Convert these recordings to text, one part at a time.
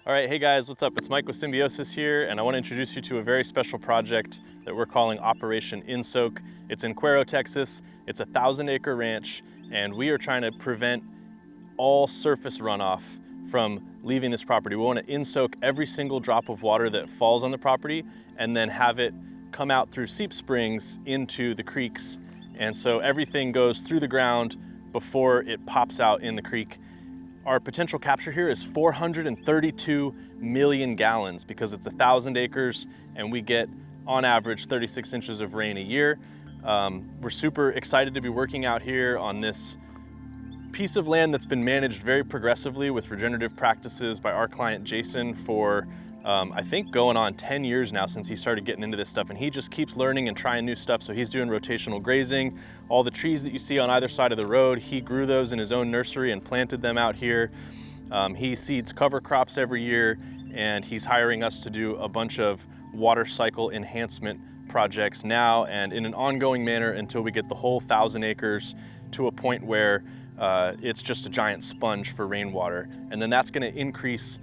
All right, hey guys, what's up? It's Mike with Symbiosis here, and I want to introduce you to a very special project that we're calling Operation InSoak. It's in Cuero, Texas. It's a 1,000-acre ranch, and we are trying to prevent all surface runoff from leaving this property. We want to in-soak every single drop of water that falls on the property and then have it come out through seep springs into the creeks. And so everything goes through the ground before it pops out in the creek. Our potential capture here is 432 million gallons because it's 1,000 acres and we get on average 36 inches of rain a year. We're super excited to be working out here on this piece of land that's been managed very progressively with regenerative practices by our client Jason for I think going on 10 years now since he started getting into this stuff, and he just keeps learning and trying new stuff. So he's doing rotational grazing. All the trees that you see on either side of the road, he grew those in his own nursery and planted them out here. He seeds cover crops every year, and he's hiring us to do a bunch of water cycle enhancement projects now and in an ongoing manner until we get the whole 1,000 acres to a point where it's just a giant sponge for rainwater. And then that's gonna increase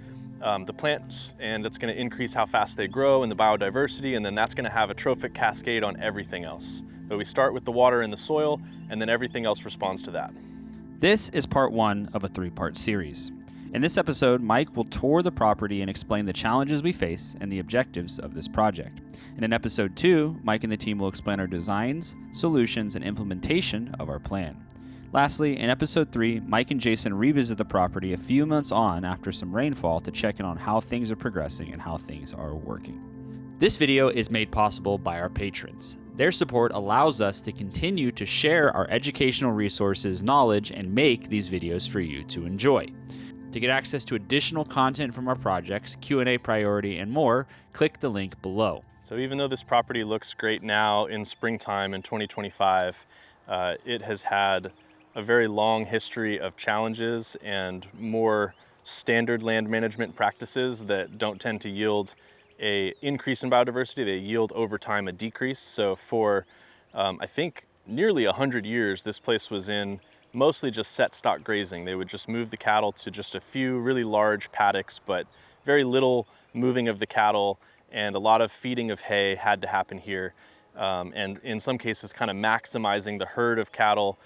the plants, and it's going to increase how fast they grow and the biodiversity, and then that's going to have a trophic cascade on everything else. But we start with the water and the soil, and then everything else responds to that. This is part one of a three-part series. In this episode, Mike will tour the property and explain the challenges we face and the objectives of this project. And in episode 2, Mike and the team will explain our designs, solutions, and implementation of our plan. Lastly, in episode 3, Mike and Jason revisit the property a few months on after some rainfall to check in on how things are progressing and how things are working. This video is made possible by our patrons. Their support allows us to continue to share our educational resources, knowledge, and make these videos for you to enjoy. To get access to additional content from our projects, Q&A priority, and more, click the link below. So even though this property looks great now in springtime in 2025, it has had a very long history of challenges and more standard land management practices that don't tend to yield an increase in biodiversity. They yield over time a decrease. So for, I think, nearly 100 years, this place was in mostly just set stock grazing. They would just move the cattle to just a few really large paddocks, but very little moving of the cattle, and a lot of feeding of hay had to happen here. And in some cases, kind of maximizing the herd of cattle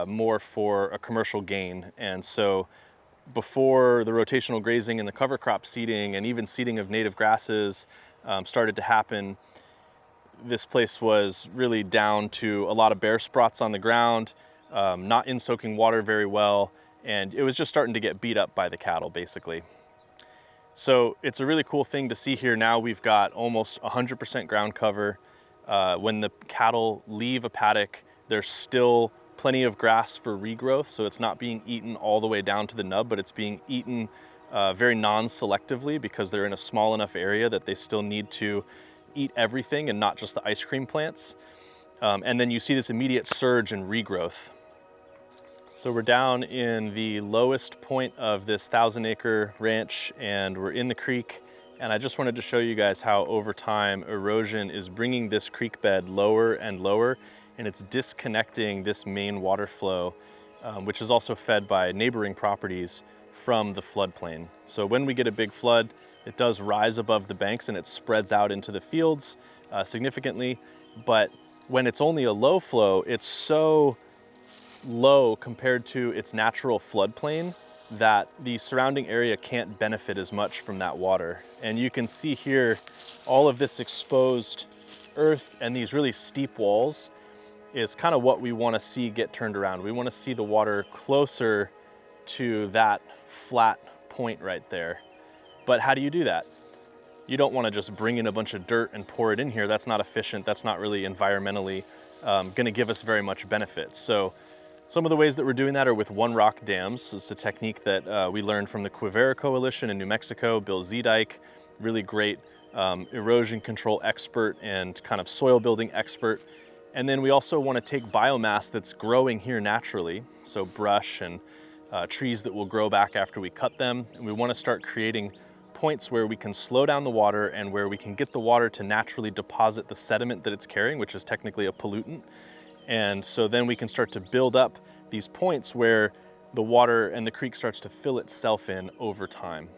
more for a commercial gain. And so before the rotational grazing and the cover crop seeding and even seeding of native grasses started to happen, this place was really down to a lot of bare sprots on the ground, not in soaking water very well, and it was just starting to get beat up by the cattle basically. So it's a really cool thing to see here now. We've got almost 100% ground cover. When the cattle leave a paddock, there's still plenty of grass for regrowth, so it's not being eaten all the way down to the nub, but it's being eaten very non-selectively because they're in a small enough area that they still need to eat everything and not just the ice cream plants. And then you see this immediate surge in regrowth. So we're down in the lowest point of this 1,000-acre ranch, and we're in the creek. And I just wanted to show you guys how over time erosion is bringing this creek bed lower and lower, and it's disconnecting this main water flow, which is also fed by neighboring properties from the floodplain. So when we get a big flood, it does rise above the banks and it spreads out into the fields significantly. But when it's only a low flow, it's so low compared to its natural floodplain that the surrounding area can't benefit as much from that water. And you can see here all of this exposed earth and these really steep walls is kind of what we want to see get turned around. We want to see the water closer to that flat point right there. But how do you do that? You don't want to just bring in a bunch of dirt and pour it in here. That's not efficient. That's not really environmentally going to give us very much benefit. So some of the ways that we're doing that are with one rock dams. It's a technique that we learned from the Quivira Coalition in New Mexico. Bill Zedike, really great erosion control expert and kind of soil building expert. And then we also want to take biomass that's growing here naturally, so brush and trees that will grow back after we cut them. And we want to start creating points where we can slow down the water and where we can get the water to naturally deposit the sediment that it's carrying, which is technically a pollutant. And so then we can start to build up these points where the water and the creek starts to fill itself in over time.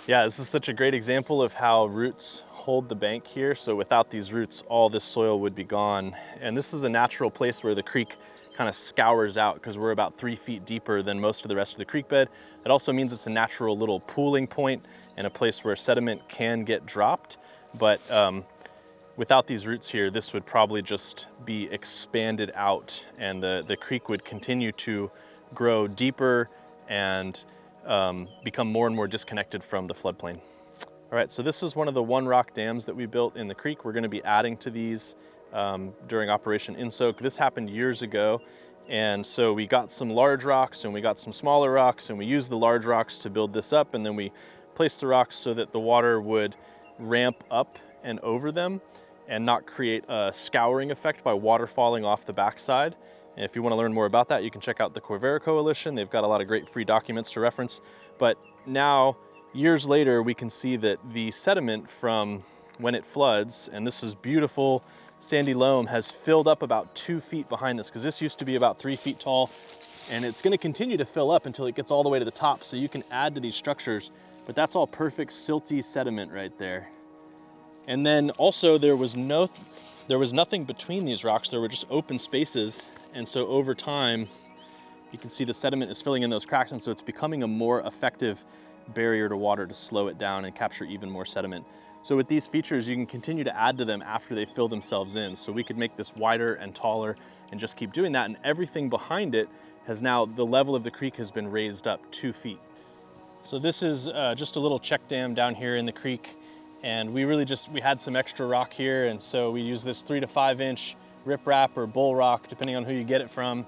Yeah, this is such a great example of how roots hold the bank here. So without these roots, all this soil would be gone. And this is a natural place where the creek kind of scours out because we're about 3 feet deeper than most of the rest of the creek bed. It also means it's a natural little pooling point and a place where sediment can get dropped. But without these roots here, this would probably just be expanded out and the creek would continue to grow deeper and become more and more disconnected from the floodplain. All right, so this is one of the one rock dams that we built in the creek. We're gonna be adding to these during Operation InSoak. This happened years ago. And so we got some large rocks and we got some smaller rocks and we used the large rocks to build this up, and then we placed the rocks so that the water would ramp up and over them and not create a scouring effect by water falling off the backside. And if you want to learn more about that, you can check out the Quivira Coalition. They've got a lot of great free documents to reference. But now, years later, we can see that the sediment from when it floods, and this is beautiful sandy loam, has filled up about 2 feet behind this, because this used to be about 3 feet tall, and it's going to continue to fill up until it gets all the way to the top, so you can add to these structures. But that's all perfect silty sediment right there. And then also there was nothing between these rocks. There were just open spaces, and so over time you can see the sediment is filling in those cracks, and so it's becoming a more effective barrier to water to slow it down and capture even more sediment. So with these features, you can continue to add to them after they fill themselves in. So we could make this wider and taller and just keep doing that, and everything behind it has now, the level of the creek has been raised up 2 feet. So this is just a little check dam down here in the creek, and we had some extra rock here, and so we use this 3 to 5 inch riprap or bull rock, depending on who you get it from,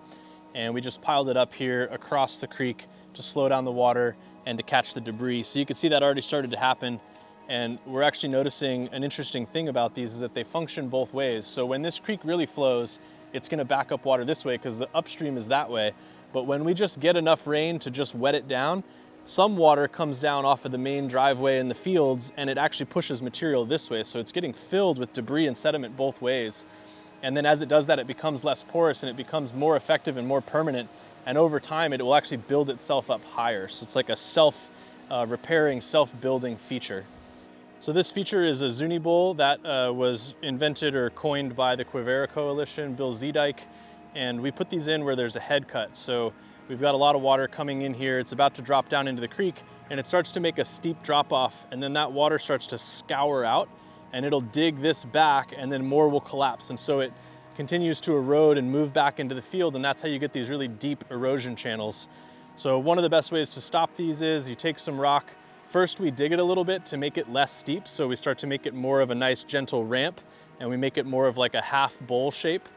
and we just piled it up here across the creek to slow down the water and to catch the debris. So you can see that already started to happen. And we're actually noticing an interesting thing about these is that they function both ways. So when this creek really flows, it's gonna back up water this way because the upstream is that way. But when we just get enough rain to just wet it down, some water comes down off of the main driveway in the fields and it actually pushes material this way. So it's getting filled with debris and sediment both ways. And then as it does that, it becomes less porous and it becomes more effective and more permanent. And over time, it will actually build itself up higher. So it's like a self-repairing, self-building feature. So this feature is a Zuni bowl that was invented or coined by the Quivira Coalition, Bill Zedike, and we put these in where there's a head cut. So we've got a lot of water coming in here. It's about to drop down into the creek, and it starts to make a steep drop off, and then that water starts to scour out, and it'll dig this back, and then more will collapse. And so it continues to erode and move back into the field, and that's how you get these really deep erosion channels. So one of the best ways to stop these is you take some rock. First, we dig it a little bit to make it less steep, so we start to make it more of a nice gentle ramp, and we make it more of like a half bowl shape.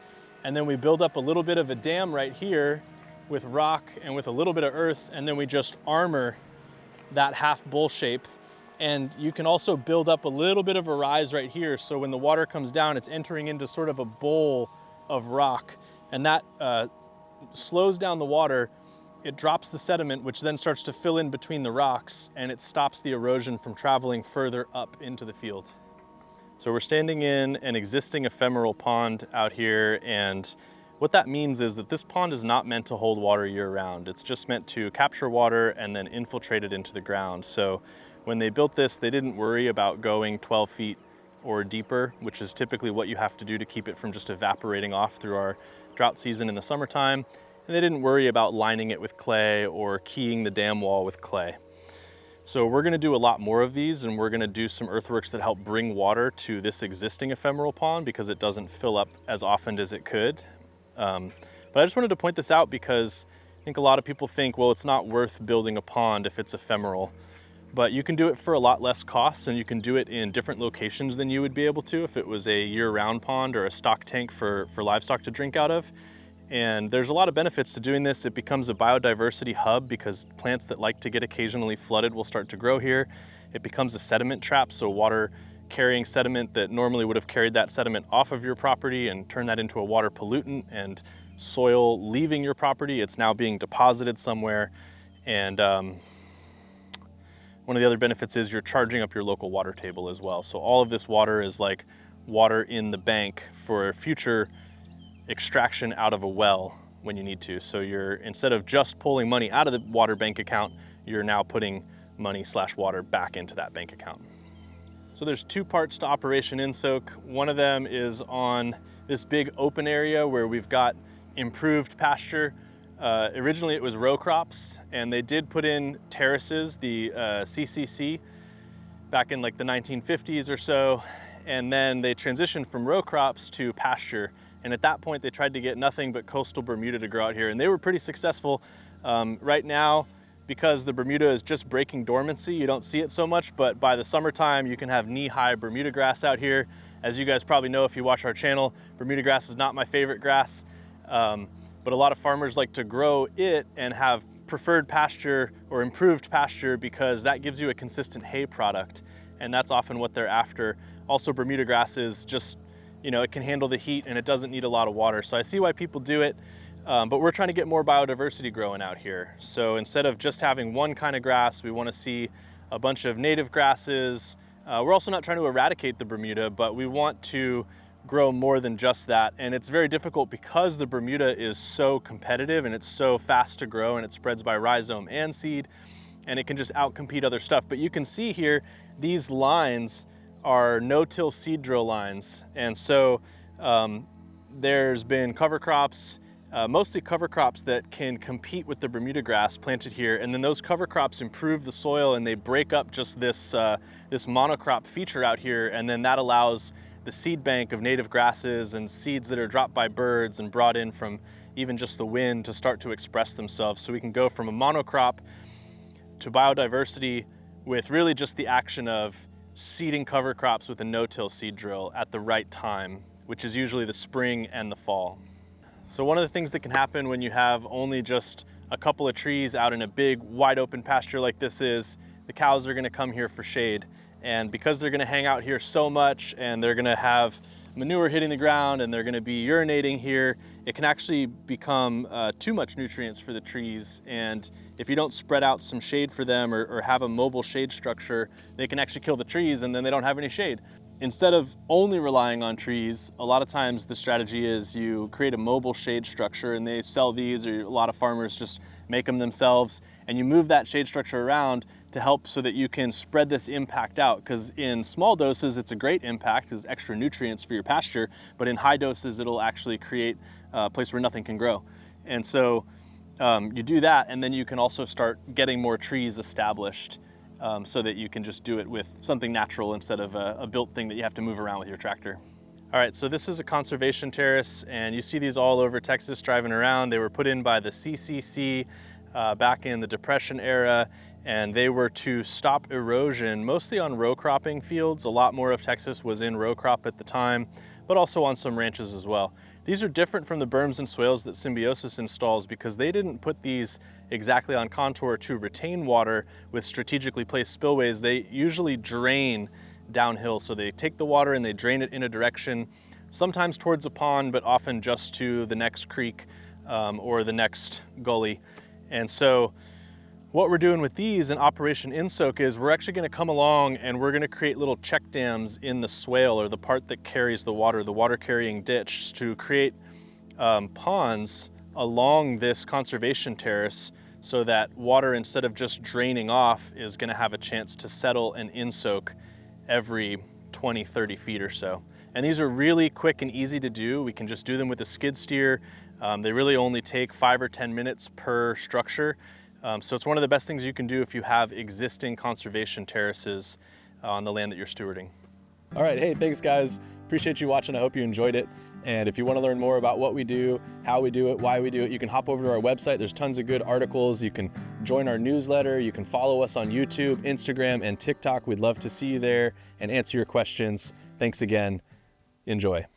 And then we build up a little bit of a dam right here with rock and with a little bit of earth, and then we just armor that half bowl shape. And you can also build up a little bit of a rise right here, so when the water comes down, it's entering into sort of a bowl of rock, and that slows down the water. It drops the sediment, which then starts to fill in between the rocks, and it stops the erosion from traveling further up into the field. So we're standing in an existing ephemeral pond out here, and what that means is that this pond is not meant to hold water year-round. It's just meant to capture water and then infiltrate it into the ground. So when they built this, they didn't worry about going 12 feet or deeper, which is typically what you have to do to keep it from just evaporating off through our drought season in the summertime. And they didn't worry about lining it with clay or keying the dam wall with clay. So we're gonna do a lot more of these, and we're gonna do some earthworks that help bring water to this existing ephemeral pond because it doesn't fill up as often as it could. But I just wanted to point this out because I think a lot of people think, well, it's not worth building a pond if it's ephemeral. But you can do it for a lot less costs, and you can do it in different locations than you would be able to if it was a year-round pond or a stock tank for livestock to drink out of. And there's a lot of benefits to doing this. It becomes a biodiversity hub because plants that like to get occasionally flooded will start to grow here. It becomes a sediment trap, so water carrying sediment that normally would have carried that sediment off of your property and turn that into a water pollutant, and soil leaving your property, it's now being deposited somewhere. And one of the other benefits is you're charging up your local water table as well. So all of this water is like water in the bank for future extraction out of a well when you need to. So you're, instead of just pulling money out of the water bank account, you're now putting money/water back into that bank account. So there's two parts to Operation InSoak. One of them is on this big open area where we've got improved pasture. Originally it was row crops, and they did put in terraces, the CCC, back in like the 1950s or so, and then they transitioned from row crops to pasture. And at that point they tried to get nothing but coastal Bermuda to grow out here, and they were pretty successful. Right now, because the Bermuda is just breaking dormancy, you don't see it so much, but by the summertime you can have knee-high Bermuda grass out here. As you guys probably know if you watch our channel, Bermuda grass is not my favorite grass, but a lot of farmers like to grow it and have preferred pasture or improved pasture because that gives you a consistent hay product, and that's often what they're after. Also, Bermuda grass is just, you know, it can handle the heat and it doesn't need a lot of water, so I see why people do it. But we're trying to get more biodiversity growing out here. So instead of just having one kind of grass, we want to see a bunch of native grasses. We're also not trying to eradicate the Bermuda, but we want to grow more than just that. And it's very difficult because the Bermuda is so competitive and it's so fast to grow, and it spreads by rhizome and seed, and it can just outcompete other stuff. But you can see here, these lines are no-till seed drill lines. And so there's been cover crops, mostly cover crops that can compete with the Bermuda grass planted here, and then those cover crops improve the soil and they break up just this monocrop feature out here, and then that allows the seed bank of native grasses and seeds that are dropped by birds and brought in from even just the wind to start to express themselves. So we can go from a monocrop to biodiversity with really just the action of seeding cover crops with a no-till seed drill at the right time, which is usually the spring and the fall. So one of the things that can happen when you have only just a couple of trees out in a big wide open pasture like this is, the cows are going to come here for shade. And because they're going to hang out here so much and they're going to have manure hitting the ground and they're going to be urinating here, it can actually become too much nutrients for the trees. And if you don't spread out some shade for them or have a mobile shade structure, they can actually kill the trees and then they don't have any shade. Instead of only relying on trees, a lot of times the strategy is you create a mobile shade structure, and they sell these, or a lot of farmers just make them themselves, and you move that shade structure around to help so that you can spread this impact out. Because in small doses it's a great impact, it's extra nutrients for your pasture, but in high doses it'll actually create a place where nothing can grow. And so you do that, and then you can also start getting more trees established, so that you can just do it with something natural instead of a built thing that you have to move around with your tractor. All right, so this is a conservation terrace, and you see these all over Texas driving around. They were put in by the CCC back in the Depression era, and they were to stop erosion, mostly on row cropping fields. A lot more of Texas was in row crop at the time, but also on some ranches as well. These are different from the berms and swales that Symbiosis installs because they didn't put these exactly on contour to retain water with strategically placed spillways. They usually drain downhill, so they take the water and they drain it in a direction, sometimes towards a pond, but often just to the next creek or the next gully. And so what we're doing with these in Operation InSoak is we're actually going to come along and we're going to create little check dams in the swale, or the part that carries the water carrying ditch, to create ponds along this conservation terrace, so that water, instead of just draining off, is going to have a chance to settle and insoak every 20-30 feet or so. And these are really quick and easy to do. We can just do them with a skid steer. They really only take 5 or 10 minutes per structure. So it's one of the best things you can do if you have existing conservation terraces on the land that you're stewarding. All right, hey, thanks guys. Appreciate you watching. I hope you enjoyed it. And if you want to learn more about what we do, how we do it, why we do it, you can hop over to our website. There's tons of good articles. You can join our newsletter. You can follow us on YouTube, Instagram, and TikTok. We'd love to see you there and answer your questions. Thanks again. Enjoy.